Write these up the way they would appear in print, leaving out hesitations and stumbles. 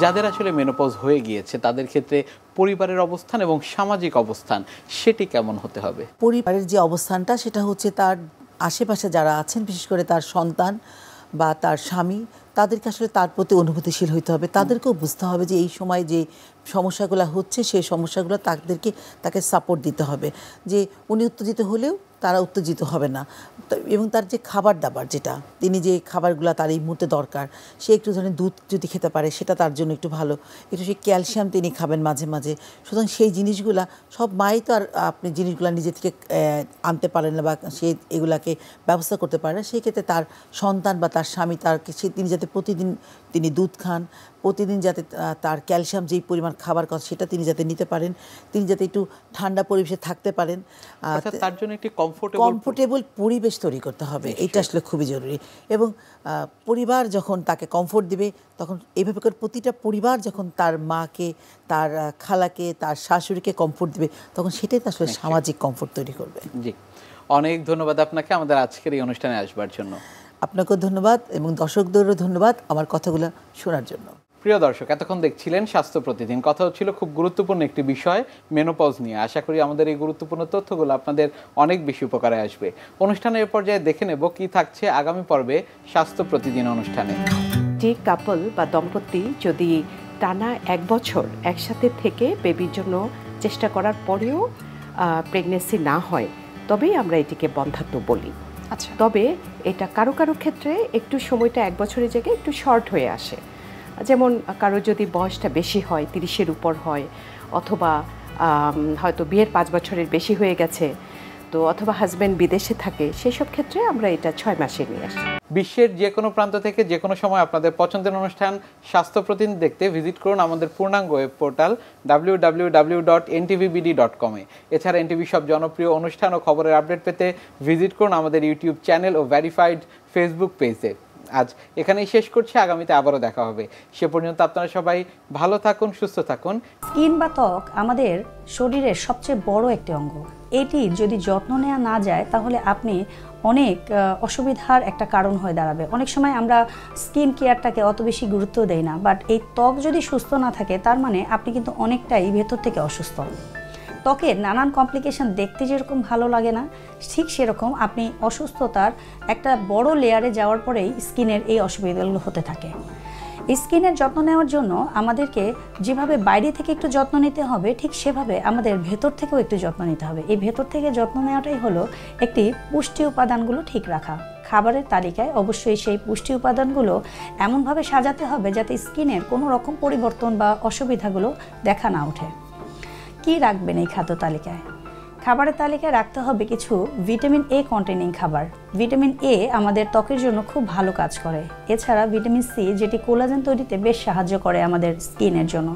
যাদের আসলে মেনোপজ হয়ে গিয়েছে তাদের ক্ষেত্রে পরিবারের অবস্থান এবং সামাজিক অবস্থান সেটি কেমন হতে হবে? পরিবারের যে অবস্থানটা সেটা হচ্ছে তার আশেপাশে যারা আছেন, বিশেষ করে তার সন্তান বা তার স্বামী, তাদেরকে আসলে তার প্রতি অনুভূতিশীল হইতে হবে। তাদেরকেও বুঝতে হবে যে এই সময় যে সমস্যাগুলো হচ্ছে সেই সমস্যাগুলো তাকে সাপোর্ট দিতে হবে, যে উনি উত্তেজিত হলেও তারা উত্তেজিত হবে না। এবং তার যে খাবার দাবার, যেটা তিনি যে খাবারগুলো তার এই মুহূর্তে দরকার, সে একটু ধরেন দুধ যদি খেতে পারে সেটা তার জন্য একটু ভালো, একটু সেই ক্যালসিয়াম তিনি খাবেন মাঝে মাঝে। সুতরাং সেই জিনিসগুলা সব মাই তো আর আপনি জিনিসগুলো নিজে থেকে আনতে পারেন না বা সে এগুলাকে ব্যবস্থা করতে পারে না। সেই ক্ষেত্রে তার সন্তান বা তার স্বামী তিনি যাতে প্রতিদিন তিনি দুধ খান, প্রতিদিন যাতে তার ক্যালসিয়াম যেই পরিমাণ খাবার কথা সেটা তিনি যাতে নিতে পারেন, তিনি যাতে একটু ঠান্ডা পরিবেশে থাকতে পারেন, তার জন্য একটি কমফোর্টেবল পরিবেশ তৈরি করতে হবে। এটা আসলে খুবই জরুরি। এবং পরিবার যখন তাকে কমফোর্ট দিবে, তখন এইভাবে করে প্রতিটা পরিবার যখন তার মাকে, তার খালাকে, তার শাশুড়িকে কমফোর্ট দিবে, তখন সেটাই তো আসলে সামাজিক কমফোর্ট তৈরি করবে। জি, অনেক ধন্যবাদ আপনাকে আমাদের আজকের এই অনুষ্ঠানে আসবার জন্য। আপনাকেও ধন্যবাদ এবং দর্শকদেরও ধন্যবাদ আমার কথাগুলো শোনার জন্য। প্রিয় দর্শক, এতক্ষণ দেখছিলেন স্বাস্থ্য প্রতিদিন। কথা হচ্ছিল খুব গুরুত্বপূর্ণ একটি বিষয়, মেনোপজ নিয়ে। আশা করি আমাদের এই গুরুত্বপূর্ণ তথ্যগুলো আপনাদের অনেক বেশি উপকারে আসবে। অনুষ্ঠানের পর্যায়ে দেখে নেব কি থাকছে আগামী পর্বে স্বাস্থ্য প্রতিদিন অনুষ্ঠানে। যে কাপল বা দম্পতি যদি টানা 1 বছর একসাথে থেকে বেবির জন্য চেষ্টা করার পরেও প্রেগনেন্সি না হয়, তবেই আমরা এটিকে বন্ধ্যাত্ব বলি। আচ্ছা, তবে এটা কারো কারো ক্ষেত্রে একটু সময়টা 1 বছরের জায়গায় একটু শর্ট হয়ে আসে। যেমন কারো যদি বয়সটা বেশি হয়, 30-এর উপর হয়, অথবা হয়তো বিয়ের 5 বছরের বেশি হয়ে গেছে, তো অথবা হাজব্যান্ড বিদেশে থাকে, সেসব ক্ষেত্রে আমরা এটা 6 মাসে নিয়ে আসি। বিশ্বের যে কোনো প্রান্ত থেকে যে কোনো সময় আপনাদের পছন্দের অনুষ্ঠান স্বাস্থ্য প্রতিদিন দেখতে ভিজিট করুন আমাদের পূর্ণাঙ্গ ওয়েব পোর্টাল www.ntvbd.com এ। এছাড়া এনটিভি সব জনপ্রিয় অনুষ্ঠান ও খবরের আপডেট পেতে ভিজিট করুন আমাদের ইউটিউব চ্যানেল ও ভেরিফাইড ফেসবুক পেজে। আজ এখানেই শেষ করছি, আগামীতে আবারও দেখা হবে। সে পর্যন্ত আপনারা সবাই ভালো থাকুন, সুস্থ থাকুন। স্কিন বা ত্বক আমাদের শরীরের সবচেয়ে বড় একটি অঙ্গ। এটি যদি যত্ন নেওয়া না যায় তাহলে আপনি অনেক অসুবিধার একটা কারণ হয়ে দাঁড়াবে। অনেক সময় আমরা স্কিন কেয়ারটাকে অত বেশি গুরুত্ব দেই না, বাট এই ত্বক যদি সুস্থ না থাকে তার মানে আপনি কিন্তু অনেকটাই ভেতর থেকে অসুস্থ। ত্বকের নানান কমপ্লিকেশন দেখতে যেরকম ভালো লাগে না, ঠিক সেরকম আপনি অসুস্থতার একটা বড় লেয়ারে যাওয়ার পরেই স্কিনের এই অসুবিধাগুলো হতে থাকে। স্কিনের যত্ন নেওয়ার জন্য আমাদেরকে যেভাবে বাইরে থেকে একটু যত্ন নিতে হবে, ঠিক সেভাবে আমাদের ভেতর থেকেও একটু যত্ন নিতে হবে। এই ভেতর থেকে যত্ন নেওয়াটাই হলো একটি পুষ্টি উপাদানগুলো ঠিক রাখা। খাবারের তালিকায় অবশ্যই সেই পুষ্টি উপাদানগুলো এমনভাবে সাজাতে হবে যাতে স্কিনের কোনো রকম পরিবর্তন বা অসুবিধাগুলো দেখা না ওঠে। কি রাখবেন এই খাদ্য তালিকায়? খাবারের তালিকায় রাখতে হবে কিছু ভিটামিন এ কন্টেনিং খাবার। ভিটামিন এ আমাদের ত্বকের জন্য খুব ভালো কাজ করে। এছাড়া ভিটামিন সি, যেটি কোলাজেন তৈরিতে বেশ সাহায্য করে আমাদের স্কিনের জন্য।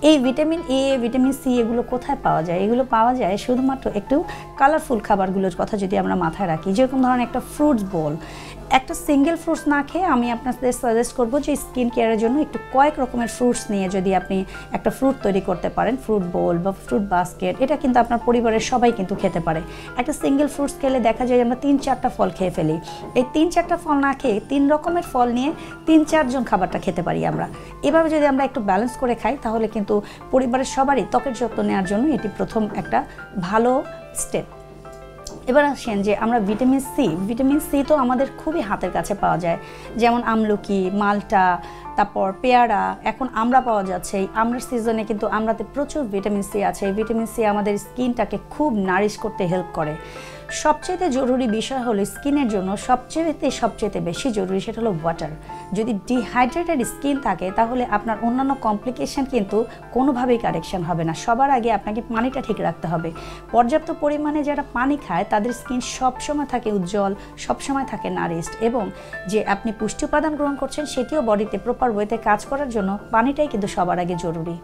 এই ভিটামিন এ, ভিটামিন সি এগুলো কোথায় পাওয়া যায়? এগুলো পাওয়া যায় শুধুমাত্র একটু কালারফুল খাবারগুলোর কথা যদি আমরা মাথায় রাখি, যেরকম ধরেন একটা ফ্রুটস বোল। একটা সিঙ্গেল ফ্রুটস না খেয়ে আমি আপনাদের সাজেস্ট করবো যে স্কিন কেয়ারের জন্য একটু কয়েক রকমের ফ্রুটস নিয়ে যদি আপনি একটা ফ্রুট তৈরি করতে পারেন, ফ্রুট বোল বা ফ্রুট বাস্কেট, এটা কিন্তু আপনার পরিবারের সবাই কিন্তু খেতে পারে। একটা সিঙ্গেল ফ্রুটস খেলে দেখা যায় আমরা 3-4টা ফল খেয়ে ফেলি। এই 3-4টা ফল না খেয়ে 3 রকমের ফল নিয়ে 3-4 জন খাবারটা খেতে পারি আমরা। এভাবে যদি আমরা একটু ব্যালেন্স করে খাই তাহলে কিন্তু পরিবারের সবারই ত্বকের যত্ন নেওয়ার জন্য এটি প্রথম একটা ভালো স্টেপ। এবার আসেন যে আমরা ভিটামিন সি তো আমাদের খুবই হাতের কাছে পাওয়া যায়, যেমন আমলকি, মালটা, তারপর পেয়ারা, এখন আমরা পাওয়া যাচ্ছে। এই আমরার সিজনে কিন্তু আমরাতে প্রচুর ভিটামিন সি আছে। এই ভিটামিন সি আমাদের স্কিনটাকে খুব নারিশ করতে হেল্প করে। সবচেয়ে জরুরি বিষয় হলো স্কিনের জন্য সবচেয়ে বেশি জরুরি সেটা হলো ওয়াটার। যদি ডিহাইড্রেটেড স্কিন থাকে তাহলে আপনার অন্যান্য কমপ্লিকেশন কিন্তু কোনোভাবেই কারেকশন হবে না। সবার আগে আপনাকে পানিটা ঠিক রাখতে হবে। পর্যাপ্ত পরিমাণে যারা পানি খায় তাদের স্কিন সবসময় থাকে উজ্জ্বল, সবসময় থাকে নারিশড, এবং যে আপনি পুষ্টি উপাদান গ্রহণ করছেন সেটিও বডিতে প্রপার ওয়েতে কাজ করার জন্য পানিটাই কিন্তু সবার আগে জরুরি।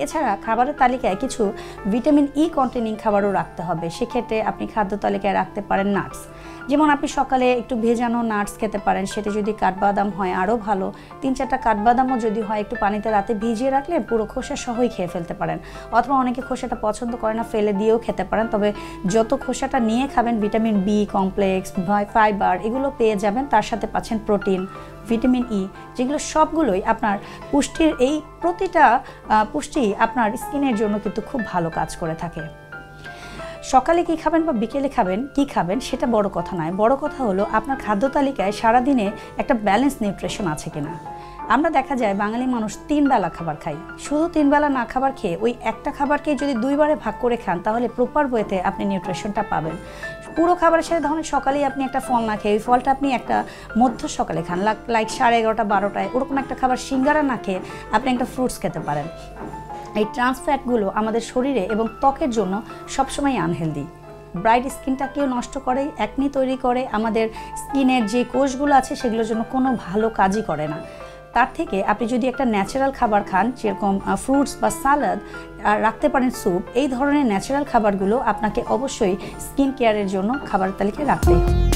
এছাড়া খাবারের তালিকায় কিছু ভিটামিন ই কন্টেনিং খাবারও রাখতে হবে। সেক্ষেত্রে আপনি খাদ্য তালিকায় রাখতে পারেন নাটস, যেমন আপনি সকালে একটু ভেজানো নাটস খেতে পারেন, সেটা যদি কাঠবাদাম হয় আরও ভালো। 3-4টা কাঠবাদামও যদি হয় একটু পানিতে রাতে ভিজিয়ে রাখলে পুরো খোসা সহই খেয়ে ফেলতে পারেন। অথবা অনেকে খোসাটা পছন্দ করে না, ফেলে দিয়েও খেতে পারেন। তবে যত খোসাটা নিয়ে খাবেন ভিটামিন বি কমপ্লেক্স, ফাইবার এগুলো পেয়ে যাবেন। তার সাথে পাচ্ছেন প্রোটিন, ভিটামিন ই, যেগুলো সবগুলোই আপনার পুষ্টির এই প্রতিটা পুষ্টি আপনার স্কিনের জন্য কিন্তু খুব ভালো কাজ করে থাকে। সকালে কি খাবেন বা বিকেলে খাবেন কি খাবেন সেটা বড় কথা নয়, বড় কথা হলো আপনার খাদ্য তালিকায় সারাদিনে একটা ব্যালেন্স নিউট্রিশন আছে কিনা। আমরা দেখা যায় বাঙালি মানুষ 3 বেলা খাবার খাই। শুধু 3 বেলা না খাবার খেয়ে ওই একটা খাবারকে যদি 2 বারে ভাগ করে খান তাহলে প্রপার ওয়েতে আপনি নিউট্রিশনটা পাবেন। পুরো খাবারের সাথে ধরুন সকালেই আপনি একটা ফল না খেয়ে ওই ফলটা আপনি একটা মধ্য সকালে খান, লাইক 11:30 12টায় ওরকম একটা খাবার, সিঙ্গারা না খেয়ে আপনি একটা ফ্রুটস খেতে পারেন। এই ট্রান্স ফ্যাটগুলো আমাদের শরীরে এবং ত্বকের জন্য সবসময় আনহেলদি। ব্রাইট স্কিনটাকেও নষ্ট করে, অ্যাকনি তৈরি করে, আমাদের স্কিনের যে কোষগুলো আছে সেগুলোর জন্য কোনো ভালো কাজই করে না। তার থেকে আপনি যদি একটা ন্যাচারাল খাবার খান, যেরকম ফ্রুটস বা সালাদ রাখতে পারেন, স্যুপ, এই ধরনের ন্যাচারাল খাবারগুলো আপনাকে অবশ্যই স্কিন কেয়ারের জন্য খাবার তালিকায় রাখতেই হবে।